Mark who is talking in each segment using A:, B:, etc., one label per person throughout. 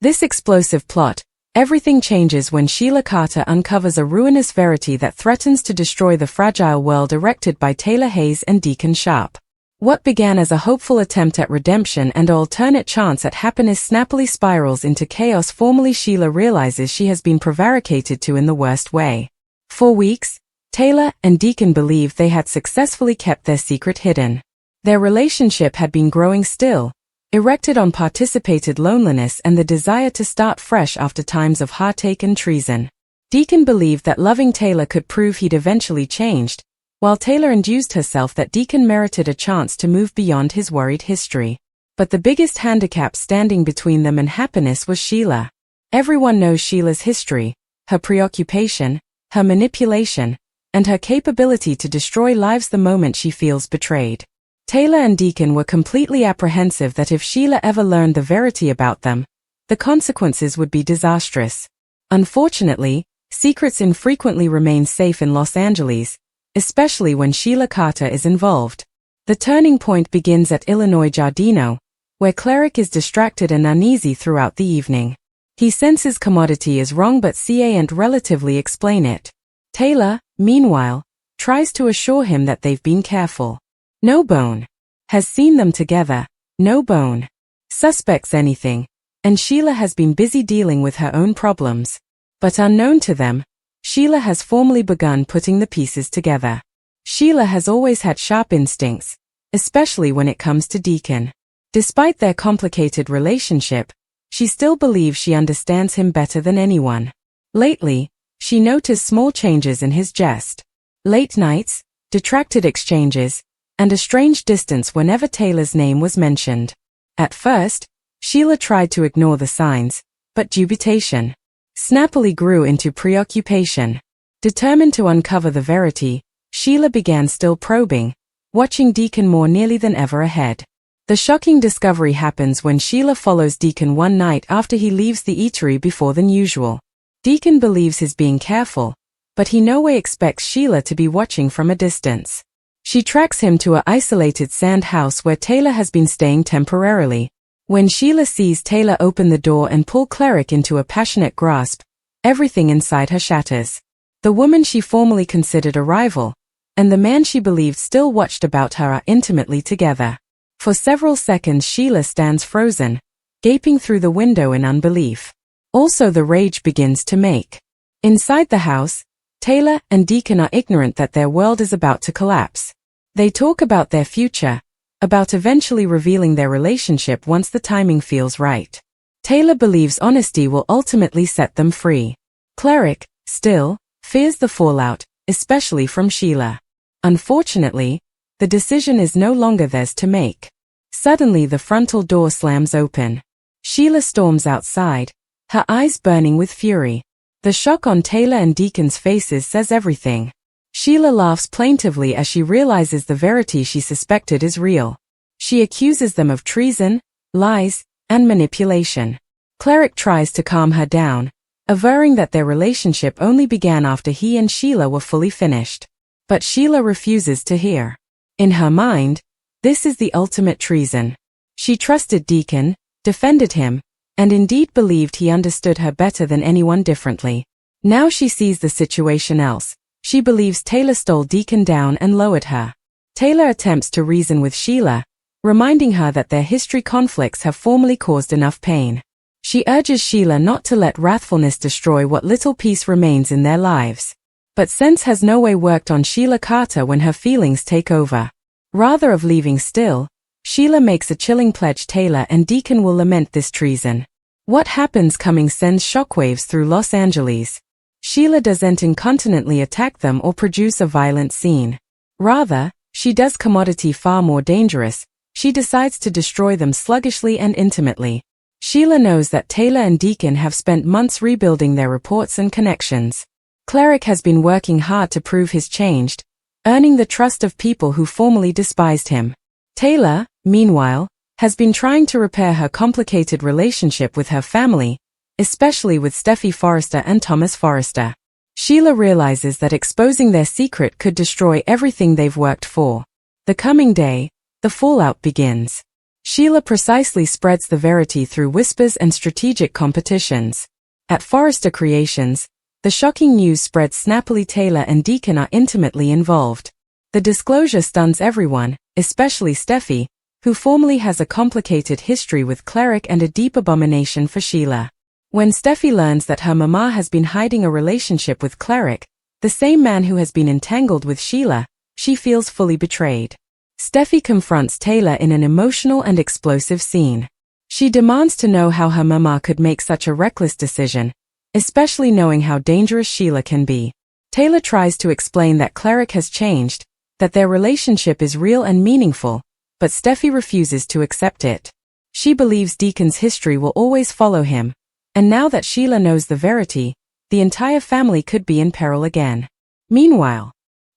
A: This explosive plot, everything changes when Sheila Carter uncovers a ruinous verity that threatens to destroy the fragile world erected by Taylor Hayes and Deacon Sharp. What began as a hopeful attempt at redemption and an alternate chance at happiness snappily spirals into chaos. Formally, Sheila realizes she has been prevaricated to in the worst way. For weeks, Taylor and Deacon believed they had successfully kept their secret hidden. Their relationship had been growing still, erected on participated loneliness and the desire to start fresh after times of heartache and treason. Deacon believed that loving Taylor could prove he'd eventually changed, while Taylor induced herself that Deacon merited a chance to move beyond his worried history. But the biggest handicap standing between them and happiness was Sheila. Everyone knows Sheila's history, her preoccupation, her manipulation, and her capability to destroy lives the moment she feels betrayed. Taylor and Deacon were completely apprehensive that if Sheila ever learned the verity about them, the consequences would be disastrous. Unfortunately, secrets infrequently remain safe in Los Angeles, especially when Sheila Carter is involved. The turning point begins at Illinois Giardino, where Cleric is distracted and uneasy throughout the evening. He senses commodity is wrong but can't relatively explain it. Taylor, meanwhile, tries to assure him that they've been careful. No bone has seen them together, no bone suspects anything, and Sheila has been busy dealing with her own problems. But unknown to them, Sheila has formally begun putting the pieces together. Sheila has always had sharp instincts, especially when it comes to Deacon. Despite their complicated relationship, she still believes she understands him better than anyone. Lately, she noticed small changes in his jest. Late nights, detracted exchanges, and a strange distance whenever Taylor's name was mentioned. At first, Sheila tried to ignore the signs, but dubitation snappily grew into preoccupation. Determined to uncover the verity, Sheila began still probing, watching Deacon more nearly than ever ahead. The shocking discovery happens when Sheila follows Deacon one night after he leaves the eatery before than usual. Deacon believes he's being careful, but he no way expects Sheila to be watching from a distance. She tracks him to an isolated sand house where Taylor has been staying temporarily. When Sheila sees Taylor open the door and pull Cleric into a passionate grasp, everything inside her shatters. The woman she formerly considered a rival, and the man she believed still watched about her are intimately together. For several seconds Sheila stands frozen, gaping through the window in unbelief. Also the rage begins to make. Inside the house, Taylor and Deacon are ignorant that their world is about to collapse. They talk about their future, about eventually revealing their relationship once the timing feels right. Taylor believes honesty will ultimately set them free. Cleric, still, fears the fallout, especially from Sheila. Unfortunately, the decision is no longer theirs to make. Suddenly the frontal door slams open. Sheila storms outside, her eyes burning with fury. The shock on Taylor and Deacon's faces says everything. Sheila laughs plaintively as she realizes the verity she suspected is real. She accuses them of treason, lies, and manipulation. Cleric tries to calm her down, averring that their relationship only began after he and Sheila were fully finished. But Sheila refuses to hear. In her mind, this is the ultimate treason. She trusted Deacon, defended him, and indeed believed he understood her better than anyone differently. Now she sees the situation else. She believes Taylor stole Deacon down and lowered her. Taylor attempts to reason with Sheila, reminding her that their history conflicts have formerly caused enough pain. She urges Sheila not to let wrathfulness destroy what little peace remains in their lives. But sense has no way worked on Sheila Carter when her feelings take over. Rather of leaving still, Sheila makes a chilling pledge Taylor and Deacon will lament this treason. What happens coming sends shockwaves through Los Angeles. Sheila doesn't incontinently attack them or produce a violent scene. Rather, she does commodity far more dangerous. She decides to destroy them sluggishly and intimately. Sheila knows that Taylor and Deacon have spent months rebuilding their reports and connections. Cleric has been working hard to prove he's changed, earning the trust of people who formerly despised him. Taylor, meanwhile, has been trying to repair her complicated relationship with her family, especially with Steffi Forrester and Thomas Forrester. Sheila realizes that exposing their secret could destroy everything they've worked for. The coming day, the fallout begins. Sheila precisely spreads the verity through whispers and strategic competitions. At Forrester Creations, the shocking news spreads snappily. Taylor and Deacon are intimately involved. The disclosure stuns everyone, especially Steffi, who formerly has a complicated history with Cleric and a deep abomination for Sheila. When Steffi learns that her mama has been hiding a relationship with Cleric, the same man who has been entangled with Sheila, she feels fully betrayed. Steffi confronts Taylor in an emotional and explosive scene. She demands to know how her mama could make such a reckless decision, especially knowing how dangerous Sheila can be. Taylor tries to explain that Cleric has changed, that their relationship is real and meaningful, but Steffi refuses to accept it. She believes Deacon's history will always follow him, and now that Sheila knows the verity, the entire family could be in peril again. Meanwhile,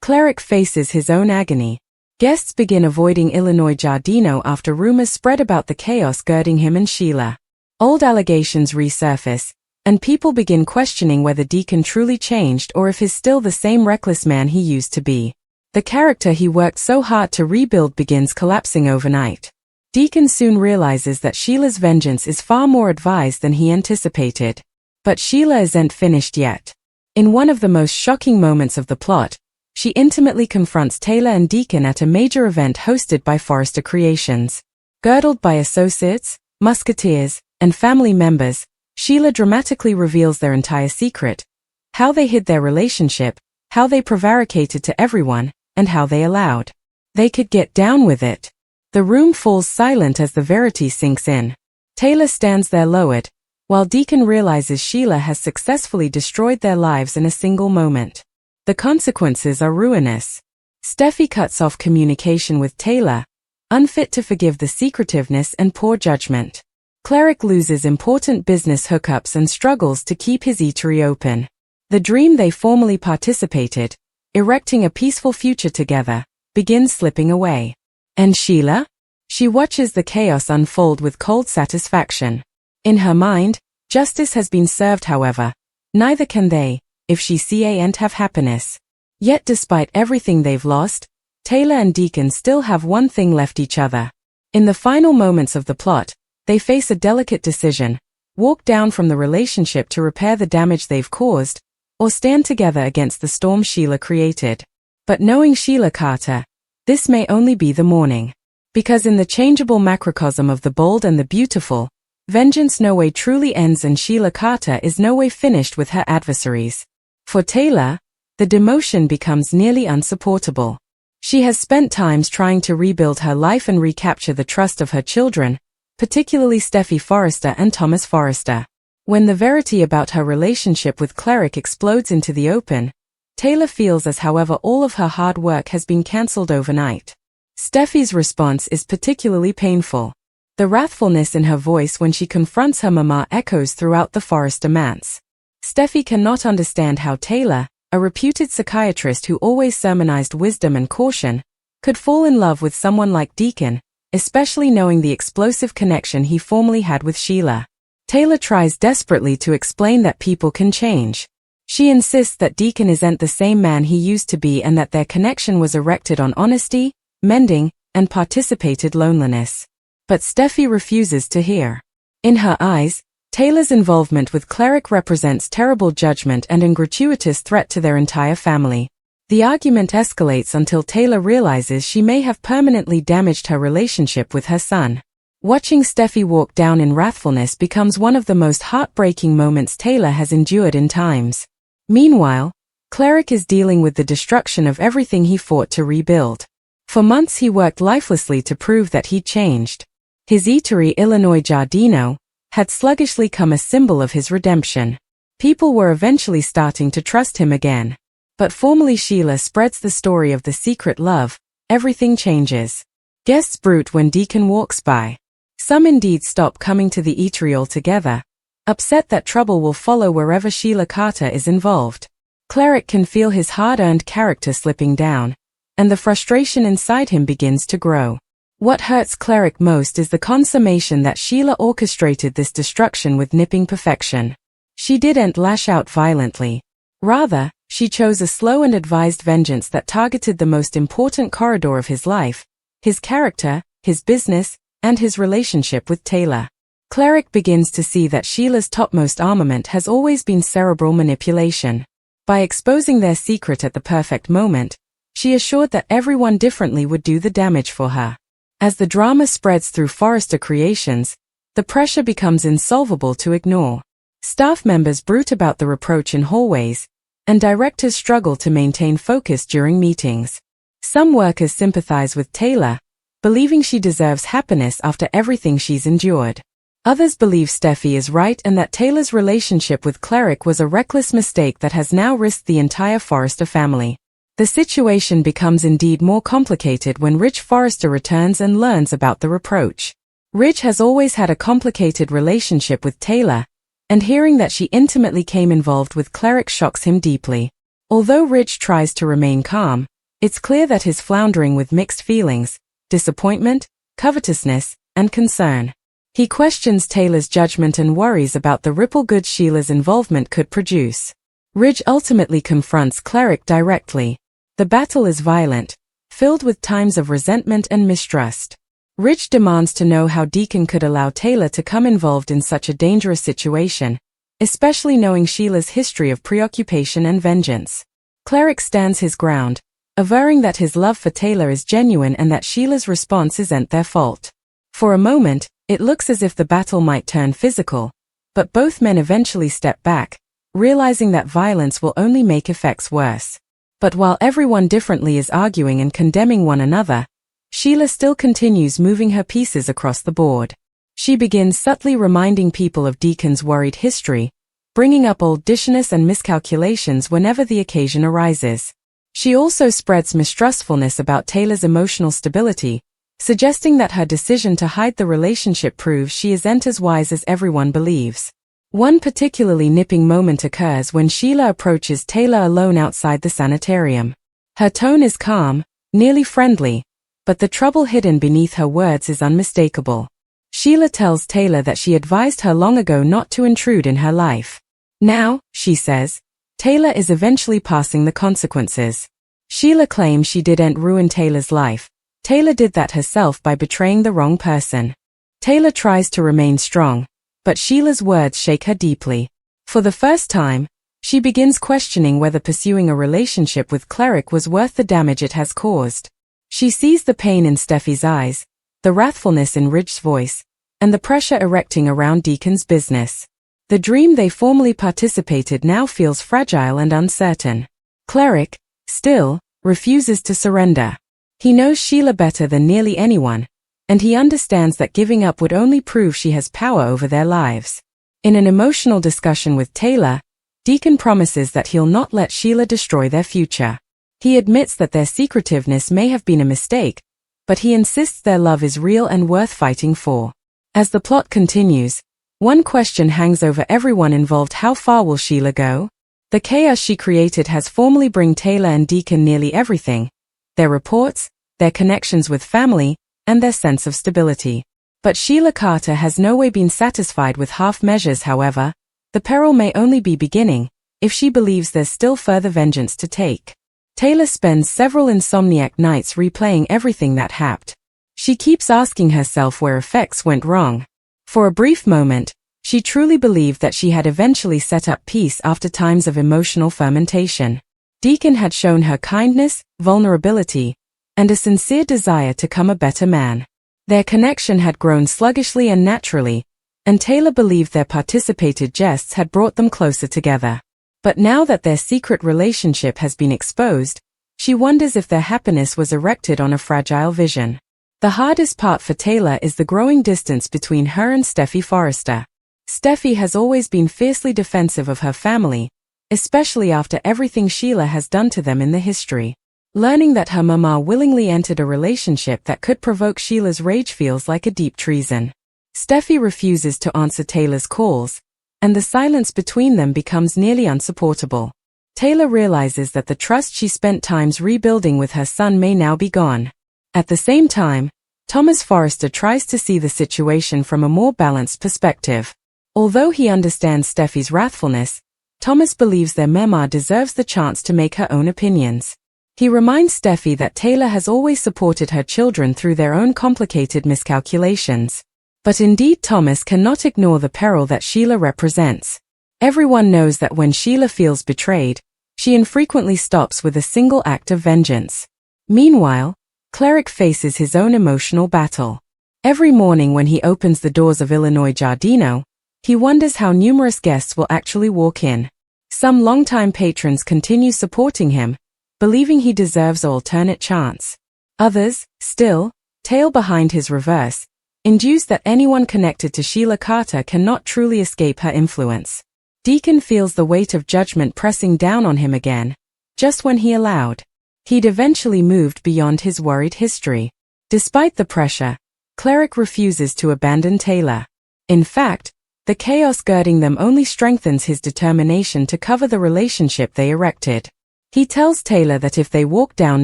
A: Cleric faces his own agony. Guests begin avoiding Illinois Giardino after rumors spread about the chaos girding him and Sheila. Old allegations resurface, and people begin questioning whether Deacon truly changed or if he's still the same reckless man he used to be. The character he worked so hard to rebuild begins collapsing overnight. Deacon soon realizes that Sheila's vengeance is far more advised than he anticipated. But Sheila isn't finished yet. In one of the most shocking moments of the plot, she intimately confronts Taylor and Deacon at a major event hosted by Forrester Creations. Girdled by associates, musketeers, and family members, Sheila dramatically reveals their entire secret: how they hid their relationship, how they prevaricated to everyone, and how they allowed they could get down with it. The room falls silent as the verity sinks in. Taylor stands there lowered, while Deacon realizes Sheila has successfully destroyed their lives in a single moment. The consequences are ruinous. Steffi cuts off communication with Taylor, unfit to forgive the secretiveness and poor judgment. Cleric loses important business hookups and struggles to keep his eatery open. The dream they formerly participated, erecting a peaceful future together, begins slipping away. And Sheila? She watches the chaos unfold with cold satisfaction. In her mind, justice has been served. However, neither can they, if she can't have happiness. Yet despite everything they've lost, Taylor and Deacon still have one thing left: each other. In the final moments of the plot, they face a delicate decision: walk down from the relationship to repair the damage they've caused, or stand together against the storm Sheila created. But knowing Sheila Carter, this may only be the morning. Because in the changeable macrocosm of the bold and the beautiful, vengeance no way truly ends, and Sheila Carter is no way finished with her adversaries. For Taylor, the demotion becomes nearly unsupportable. She has spent times trying to rebuild her life and recapture the trust of her children, particularly Steffi Forrester and Thomas Forrester. When the verity about her relationship with Cleric explodes into the open, Taylor feels as however all of her hard work has been cancelled overnight. Steffi's response is particularly painful. The wrathfulness in her voice when she confronts her mama echoes throughout the Forrester manse. Steffi cannot understand how Taylor, a reputed psychiatrist who always sermonized wisdom and caution, could fall in love with someone like Deacon, especially knowing the explosive connection he formerly had with Sheila. Taylor tries desperately to explain that people can change. She insists that Deacon isn't the same man he used to be and that their connection was erected on honesty, mending, and participated loneliness. But Steffi refuses to hear. In her eyes, Taylor's involvement with Cleric represents terrible judgment and a gratuitous threat to their entire family. The argument escalates until Taylor realizes she may have permanently damaged her relationship with her son. Watching Steffi walk down in wrathfulness becomes one of the most heartbreaking moments Taylor has endured in times. Meanwhile, Cleric is dealing with the destruction of everything he fought to rebuild. For months he worked lifelessly to prove that he'd changed. His eatery, Illinois Giardino, had sluggishly become a symbol of his redemption. People were eventually starting to trust him again. But formerly Sheila spreads the story of the secret love. Everything changes. Guests bruit when Deacon walks by. Some indeed stop coming to the eatery altogether, upset that trouble will follow wherever Sheila Carter is involved. Cleric can feel his hard-earned character slipping down, and the frustration inside him begins to grow. What hurts Cleric most is the consummation that Sheila orchestrated this destruction with nipping perfection. She didn't lash out violently. Rather, she chose a slow and advised vengeance that targeted the most important corridor of his life: his character, his business, and his relationship with Taylor. Cleric begins to see that Sheila's topmost armament has always been cerebral manipulation. By exposing their secret at the perfect moment, she assured that everyone differently would do the damage for her. As the drama spreads through Forrester Creations, the pressure becomes insolvable to ignore. Staff members bruit about the reproach in hallways, and directors struggle to maintain focus during meetings. Some workers sympathize with Taylor, believing she deserves happiness after everything she's endured. Others believe Steffi is right and that Taylor's relationship with Cleric was a reckless mistake that has now risked the entire Forrester family. The situation becomes indeed more complicated when Ridge Forrester returns and learns about the reproach. Ridge has always had a complicated relationship with Taylor, and hearing that she intimately came involved with Cleric shocks him deeply. Although Ridge tries to remain calm, it's clear that he's floundering with mixed feelings, disappointment, covetousness, and concern. He questions Taylor's judgment and worries about the ripple good Sheila's involvement could produce. Ridge ultimately confronts Cleric directly. The battle is violent, filled with times of resentment and mistrust. Ridge demands to know how Deacon could allow Taylor to come involved in such a dangerous situation, especially knowing Sheila's history of preoccupation and vengeance. Cleric stands his ground, averring that his love for Taylor is genuine and that Sheila's response isn't their fault. For a moment, it looks as if the battle might turn physical, but both men eventually step back, realizing that violence will only make effects worse. But while everyone differently is arguing and condemning one another, Sheila still continues moving her pieces across the board. She begins subtly reminding people of Deacon's worried history, bringing up old dishness and miscalculations whenever the occasion arises. She also spreads mistrustfulness about Taylor's emotional stability, suggesting that her decision to hide the relationship proves she isn't as wise as everyone believes. One particularly nipping moment occurs when Sheila approaches Taylor alone outside the sanitarium. Her tone is calm, nearly friendly, but the trouble hidden beneath her words is unmistakable. Sheila tells Taylor that she advised her long ago not to intrude in her life. Now, she says, Taylor is eventually passing the consequences. Sheila claims she didn't ruin Taylor's life. Taylor did that herself by betraying the wrong person. Taylor tries to remain strong, but Sheila's words shake her deeply. For the first time, she begins questioning whether pursuing a relationship with Cleric was worth the damage it has caused. She sees the pain in Steffi's eyes, the wrathfulness in Ridge's voice, and the pressure erecting around Deacon's business. The dream they formerly participated now feels fragile and uncertain. Cleric, still, refuses to surrender. He knows Sheila better than nearly anyone, and he understands that giving up would only prove she has power over their lives. In an emotional discussion with Taylor, Deacon promises that he'll not let Sheila destroy their future. He admits that their secretiveness may have been a mistake, but he insists their love is real and worth fighting for. As the plot continues, one question hangs over everyone involved: how far will Sheila go? The chaos she created has formally bring Taylor and Deacon nearly everything: their reports, their connections with family, and their sense of stability. But Sheila Carter has no way been satisfied with half measures. However, the peril may only be beginning, if she believes there's still further vengeance to take. Taylor spends several insomniac nights replaying everything that happened. She keeps asking herself where effects went wrong. For a brief moment, she truly believed that she had eventually set up peace after times of emotional fermentation. Deacon had shown her kindness, vulnerability, and a sincere desire to become a better man. Their connection had grown sluggishly and naturally, and Taylor believed their participated jests had brought them closer together. But now that their secret relationship has been exposed, she wonders if their happiness was erected on a fragile vision. The hardest part for Taylor is the growing distance between her and Steffi Forrester. Steffi has always been fiercely defensive of her family, especially after everything Sheila has done to them in the history. Learning that her mama willingly entered a relationship that could provoke Sheila's rage feels like a deep treason. Steffi refuses to answer Taylor's calls, and the silence between them becomes nearly unsupportable. Taylor realizes that the trust she spent times rebuilding with her son may now be gone. At the same time, Thomas Forrester tries to see the situation from a more balanced perspective. Although he understands Steffi's wrathfulness, Thomas believes their mama deserves the chance to make her own opinions. He reminds Steffi that Taylor has always supported her children through their own complicated miscalculations. But indeed Thomas cannot ignore the peril that Sheila represents. Everyone knows that when Sheila feels betrayed, she infrequently stops with a single act of vengeance. Meanwhile, Cleric faces his own emotional battle. Every morning when he opens the doors of Illinois Giardino, he wonders how numerous guests will actually walk in. Some longtime patrons continue supporting him, believing he deserves an alternate chance. Others, still, tail behind his reverse, induced that anyone connected to Sheila Carter cannot truly escape her influence. Deacon feels the weight of judgment pressing down on him again, just when he allowed. He'd eventually moved beyond his worried history. Despite the pressure, Cleric refuses to abandon Taylor. In fact, the chaos girding them only strengthens his determination to cover the relationship they erected. He tells Taylor that if they walk down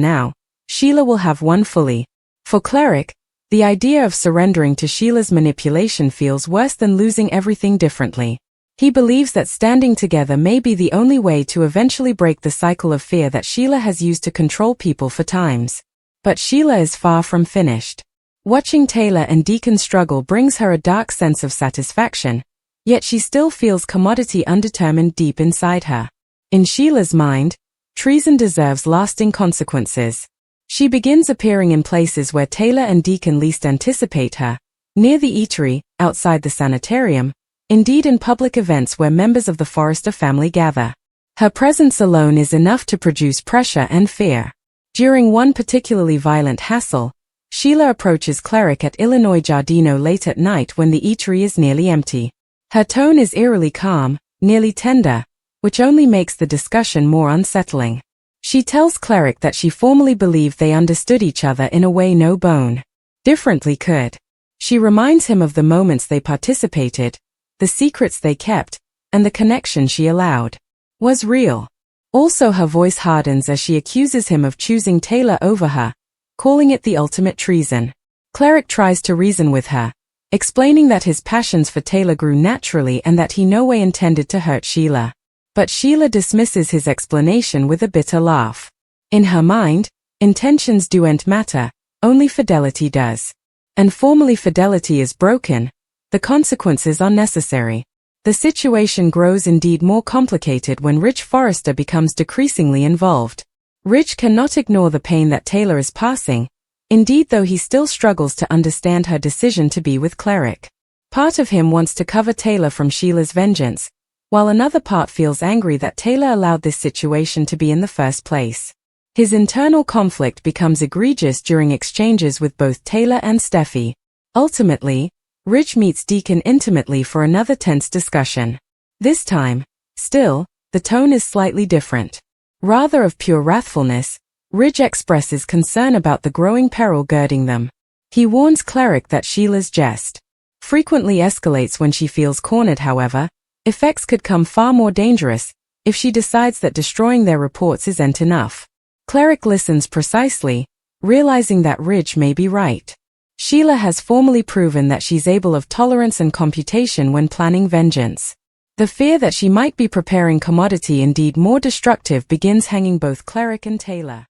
A: now, Sheila will have won fully. For Cleric, the idea of surrendering to Sheila's manipulation feels worse than losing everything differently. He believes that standing together may be the only way to eventually break the cycle of fear that Sheila has used to control people for times. But Sheila is far from finished. Watching Taylor and Deacon struggle brings her a dark sense of satisfaction, yet she still feels commodity undetermined deep inside her. In Sheila's mind, treason deserves lasting consequences. She begins appearing in places where Taylor and Deacon least anticipate her, near the eatery, outside the sanitarium, indeed in public events where members of the Forrester family gather. Her presence alone is enough to produce pressure and fear. During one particularly violent hassle, Sheila approaches Cleric at Illinois Giardino late at night when the eatery is nearly empty. Her tone is eerily calm, nearly tender, which only makes the discussion more unsettling. She tells Cleric that she formerly believed they understood each other in a way no bone differently could. She reminds him of the moments they participated, the secrets they kept, and the connection she allowed was real. Also her voice hardens as she accuses him of choosing Taylor over her, calling it the ultimate treason. Cleric tries to reason with her, explaining that his passions for Taylor grew naturally and that he no way intended to hurt Sheila. But Sheila dismisses his explanation with a bitter laugh. In her mind, intentions don't matter, only fidelity does. And formally fidelity is broken, the consequences are necessary. The situation grows indeed more complicated when Rich Forrester becomes decreasingly involved. Rich cannot ignore the pain that Taylor is passing, indeed though he still struggles to understand her decision to be with Cleric. Part of him wants to cover Taylor from Sheila's vengeance, while another part feels angry that Taylor allowed this situation to be in the first place. His internal conflict becomes egregious during exchanges with both Taylor and Steffi. Ultimately, Rich meets Deacon intimately for another tense discussion. This time, still, the tone is slightly different. Rather of pure wrathfulness, Rich expresses concern about the growing peril girding them. He warns Cleric that Sheila's jest frequently escalates when she feels cornered. However, effects could come far more dangerous if she decides that destroying their reports isn't enough. Cleric listens precisely, realizing that Ridge may be right. Sheila has formally proven that she's able of tolerance and computation when planning vengeance. The fear that she might be preparing commodity indeed more destructive begins hanging both Cleric and Taylor.